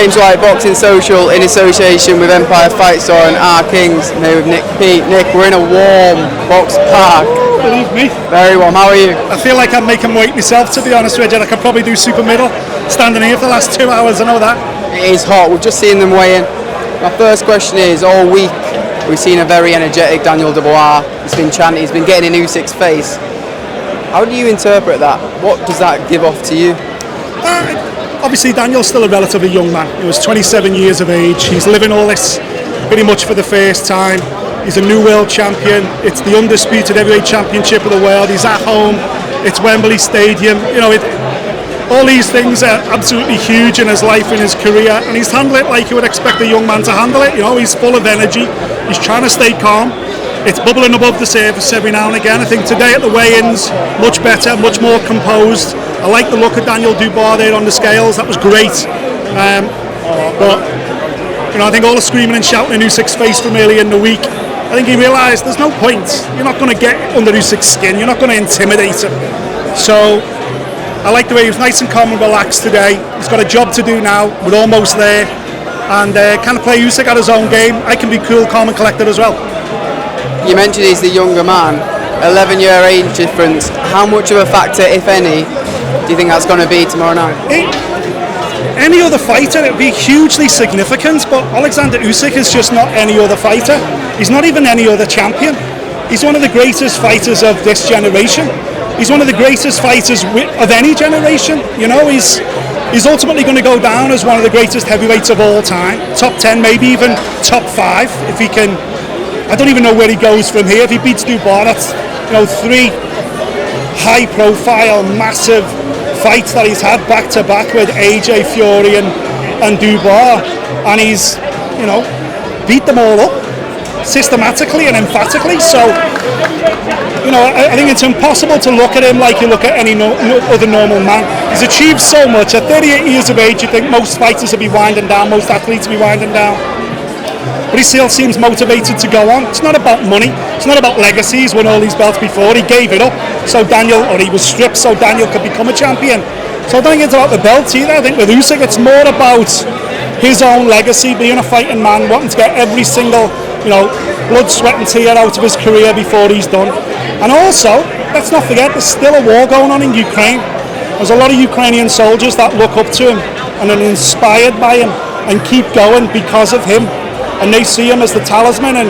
James White, Boxing Social, in association with Empire Fight Store and R Kings, and here with Nick Peet. Nick, we're in a warm box park. Believe me. Very warm. How are you? I feel like I'm making weight myself, to be honest with you. I could probably do super middle, standing here for the last 2 hours, I know that. It is hot. We've just seen them weigh in. My first question is, all week we've seen a very energetic Daniel Dubois. He's been chanting, he's been getting in Usyk's face. How do you interpret that? What does that give off to you? Obviously, Daniel's still a relatively young man. He was 27 years of age. He's living all this pretty much for the first time. He's a new world champion. It's the undisputed heavyweight championship of the world. He's at home. It's Wembley Stadium. You know, all these things are absolutely huge in his life, in his career, and he's handled it like you would expect a young man to handle it. You know, he's full of energy. He's trying to stay calm. It's bubbling above the surface every now and again. I think today at the weigh-ins, much better, much more composed. I like the look of Daniel Dubois there on the scales. That was great. But you know, I think all the screaming and shouting in Usyk's face from early in the week, I think he realised there's no point. You're not going to get under Usyk's skin. You're not going to intimidate him. So I like the way he was nice and calm and relaxed today. He's got a job to do now. We're almost there. And kind of play Usyk at his own game. I can be cool, calm and collected as well. You mentioned he's the younger man. 11-year age difference. How much of a factor, if any, do you think that's going to be tomorrow night? Any other fighter, it would be hugely significant, but Oleksandr Usyk is just not any other fighter. He's not even any other champion. He's one of the greatest fighters of this generation. He's one of the greatest fighters of any generation. You know, he's ultimately going to go down as one of the greatest heavyweights of all time. Top 10, maybe even top 5, if he can. I don't even know where he goes from here. If he beats Dubois, that's, you know, 3 high-profile, massive fights that he's had back-to-back with AJ, Fury and Dubois, and he's, you know, beat them all up systematically and emphatically. So, you know, I think it's impossible to look at him like you look at any other normal man. He's achieved so much. At 38 years of age, you think most fighters would be winding down, most athletes would be winding down. But he still seems motivated to go on. It's not about money. It's not about legacy. He's won all these belts before. He gave it up so Daniel, or he was stripped so Daniel could become a champion. So I don't think it's about the belts either. I think with Usyk, it's more about his own legacy, being a fighting man, wanting to get every single, you know, blood, sweat and tear out of his career before he's done. And also, let's not forget, there's still a war going on in Ukraine. There's a lot of Ukrainian soldiers that look up to him and are inspired by him and keep going because of him. And they see him as the talisman, and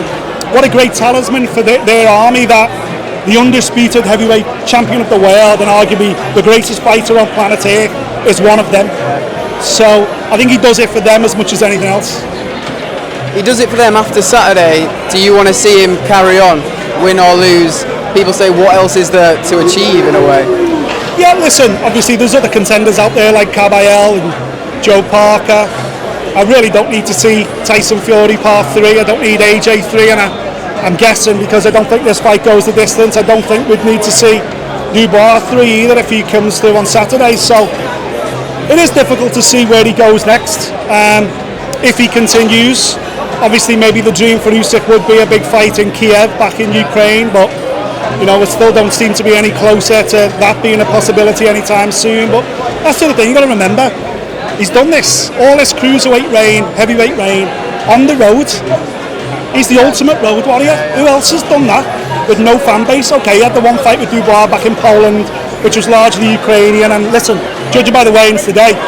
what a great talisman for their army, that the undisputed heavyweight champion of the world and arguably the greatest fighter on planet Earth is one of them. So I think he does it for them as much as anything else. He does it for them after Saturday. Do you want to see him carry on, win or lose? People say, what else is there to achieve in a way? Yeah, listen, obviously there's other contenders out there like Caballero and Joe Parker. I really don't need to see Tyson Fury part 3. I don't need AJ 3, and I'm guessing, because I don't think this fight goes the distance, I don't think we'd need to see Dubois 3 either if he comes through on Saturday. So it is difficult to see where he goes next. If he continues, obviously maybe the dream for Usyk would be a big fight in Kiev, back in Ukraine, but you know, it still don't seem to be any closer to that being a possibility anytime soon. But that's the other thing, you've got to remember, he's done this, all this cruiserweight reign, heavyweight reign, on the road. He's the ultimate road warrior. Who else has done that with no fan base? Okay, he had the one fight with Dubois back in Poland, which was largely Ukrainian. And listen, judging by the weigh-ins today,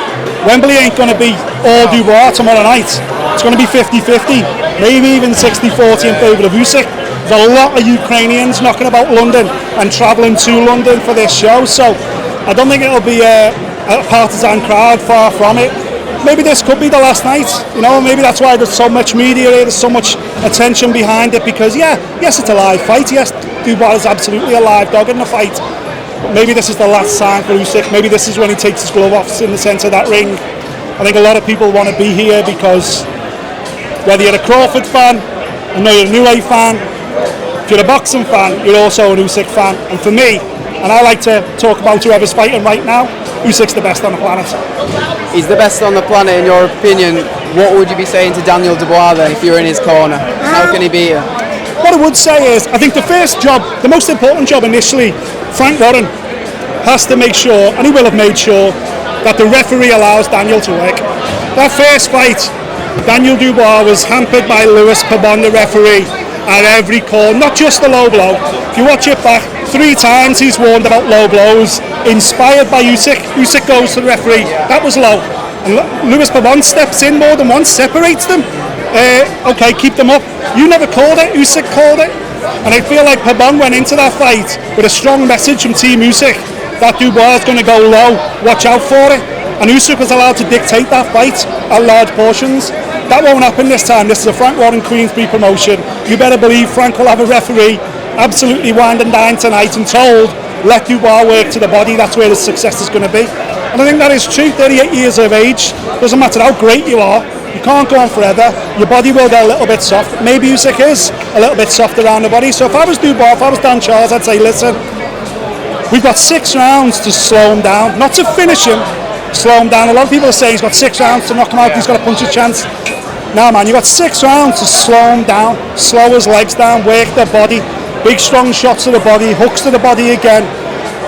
Wembley ain't going to be all Dubois tomorrow night. It's going to be 50-50, maybe even 60-40 in favour of Usyk. There's a lot of Ukrainians knocking about London and travelling to London for this show. So I don't think it'll be a partisan crowd, far from it. Maybe this could be the last night, you know, maybe that's why there's so much media here, there's so much attention behind it, because yes, it's a live fight, yes, Dubois is absolutely a live dog in the fight, but maybe this is the last sign for Usyk. Maybe this is when he takes his glove off in the centre of that ring. I think a lot of people want to be here because whether you're a Crawford fan, I know you're a New Age fan, if you're a boxing fan, you're also an Usyk fan, and for me, and I like to talk about whoever's fighting right now, Usyk's the best on the planet. He's the best on the planet, in your opinion. What would you be saying to Daniel Dubois then, if you were in his corner? How can he beat you? What I would say is, I think the first job, the most important job initially, Frank Warren has to make sure, and he will have made sure, that the referee allows Daniel to work. That first fight, Daniel Dubois was hampered by Lewis Pabon, the referee, at every call, not just the low blow. If you watch it back, 3 times he's warned about low blows, inspired by Usyk. Usyk goes to the referee, that was low. And Lewis Pabon steps in more than once, separates them. Okay, keep them up. You never called it, Usyk called it. And I feel like Pabon went into that fight with a strong message from Team Usyk that Dubois is going to go low, watch out for it. And Usyk was allowed to dictate that fight at large portions. That won't happen this time. This is a Frank Warren Queensbury promotion. You better believe Frank will have a referee absolutely wined and dined tonight and told, let Dubois work to the body, that's where the success is going to be. And I think that is true. 38 years of age, doesn't matter how great you are, you can't go on forever, your body will get a little bit soft. Maybe Usyk is a little bit soft around the body, so if I was Dubois, if I was Dan Charles, I'd say, listen, we've got 6 rounds to slow him down, not to finish him, slow him down. A lot of people are saying he's got 6 rounds to knock him out, he's got a puncher's chance. No man, you've got 6 rounds to slow him down, slow his legs down, work the body, big strong shots to the body, hooks to the body again.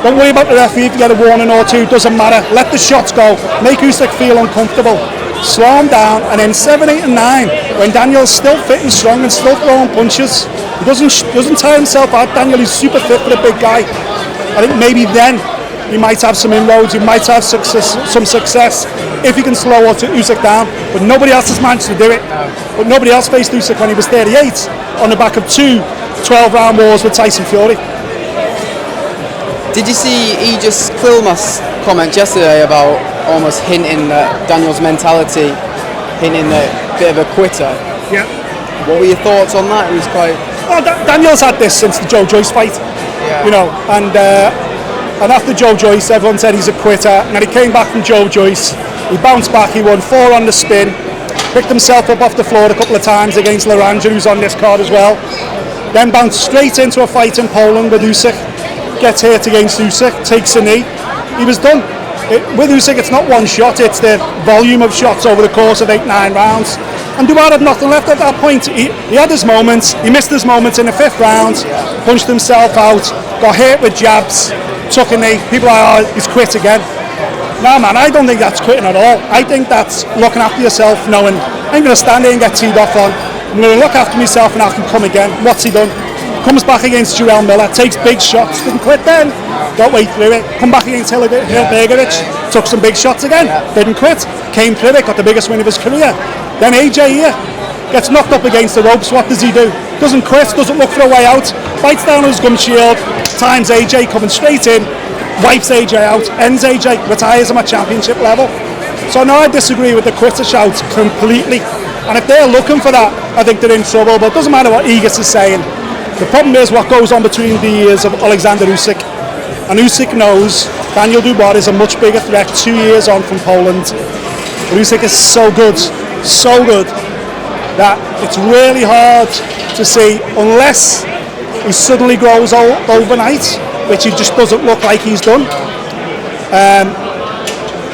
Don't worry about the referee if you get a warning or 2, doesn't matter. Let the shots go, make Usyk feel uncomfortable, slow him down, and then 7, 8 and 9, when Daniel's still fit and strong and still throwing punches, he doesn't tire himself out. Daniel is super fit for a big guy. I think maybe then he might have some inroads, he might have some success if he can slow Usyk down, but nobody else has managed to do it. But nobody else faced Usyk when he was 38 on the back of 2 12-round wars with Tyson Fury. Did you see Aegis Quilmas' comment yesterday about almost hinting that Daniel's mentality, hinting that bit of a quitter? Yeah. What were your thoughts on that? It was quite... Well, Daniel's had this since the Joe Joyce fight, you know, and after Joe Joyce, everyone said he's a quitter, and then he came back from Joe Joyce, he bounced back, he won 4 on the spin, picked himself up off the floor a couple of times against Laranja, who's on this card as well, then bounced straight into a fight in Poland with Usyk, gets hurt against Usyk, takes a knee, he was done. With Usyk, it's not one shot, it's the volume of shots over the course of 8, 9 rounds. And Dubois had nothing left at that point. He had his moments, he missed his moments in the 5th round, punched himself out, got hit with jabs, took a knee. People are like, oh, he's quit again. No man, I don't think that's quitting at all. I think that's looking after yourself, knowing I'm going to stand here and get teed off on. I'm going to look after myself and I can come again. What's he done? Comes back against Jarrell Miller, takes big shots, didn't quit then, got way through it. Come back against Hilbergovich, took some big shots again, didn't quit, came through it, got the biggest win of his career. Then AJ here, gets knocked up against the ropes, what does he do? Doesn't quit, doesn't look for a way out, bites down on his gum shield, times AJ coming straight in, wipes AJ out, ends AJ, retires him at championship level. So no, I disagree with the quitter shout completely. And if they're looking for that, I think they're in trouble, but it doesn't matter what Aegis is saying. The problem is what goes on between the ears of Oleksandr Usyk. And Usyk knows Daniel Dubois is a much bigger threat 2 years on from Poland. But Usyk is so good, that it's really hard to see, unless he suddenly grows old overnight, which he just doesn't look like he's done.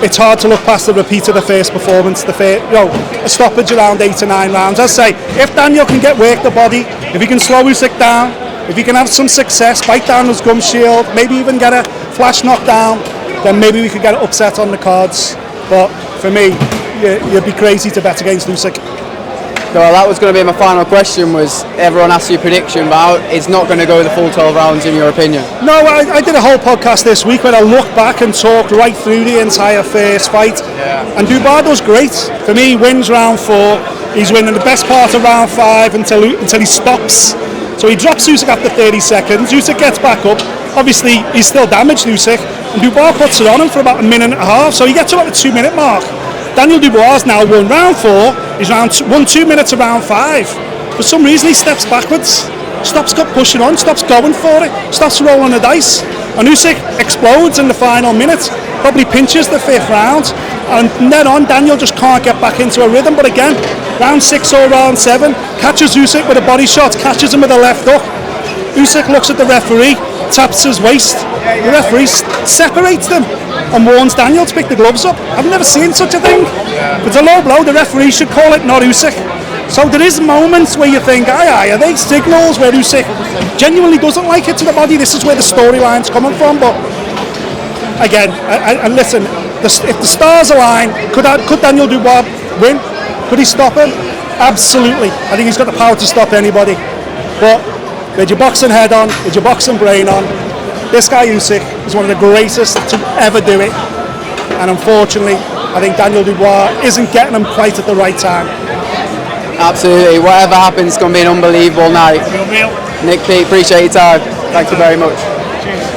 It's hard to look past the repeat of the first performance, a stoppage around 8 to 9 rounds. I'd say, if Daniel can get work the body, if he can slow Usyk down, if he can have some success, bite down his gum shield, maybe even get a flash knockdown, then maybe we could get it upset on the cards. But for me, you'd be crazy to bet against Usyk. Well, that was going to be my final question, was everyone asked you a prediction, but it's not going to go the full 12 rounds in your opinion? No, I did a whole podcast this week where I looked back and talked right through the entire first fight. And Dubois does great. For me, he wins round 4. He's winning the best part of round 5 until he stops. So he drops Usyk after 30 seconds. Usyk gets back up. Obviously, he's still damaged, Usyk. And Dubois puts it on him for about a minute and a half. So he gets to about the 2 minute mark. Daniel Dubois now won round 4, he's won 2 minutes of round 5. For some reason he steps backwards, stops pushing on, stops going for it, stops rolling the dice. And Usyk explodes in the final minute, probably pinches the 5th round, and from then on Daniel just can't get back into a rhythm. But again, round 6 or round 7, catches Usyk with a body shot, catches him with a left hook. Usyk looks at the referee, taps his waist, the referee separates them and warns Daniel to pick the gloves up. I've never seen such a thing. It's a low blow, the referee should call it, not Usyk. So there is moments where you think, are they signals where Usyk genuinely doesn't like it to the body? This is where the storyline's coming from. But again, and listen, if the stars align, could Daniel Dubois win. Could he stop him? Absolutely. I think he's got the power to stop anybody. But with your boxing head on, with your boxing brain on, this guy Usyk is one of the greatest to ever do it. And unfortunately, I think Daniel Dubois isn't getting him quite at the right time. Absolutely. Whatever happens, it's going to be an unbelievable night. Nick Peet, appreciate your time. Thank you very much. Cheers.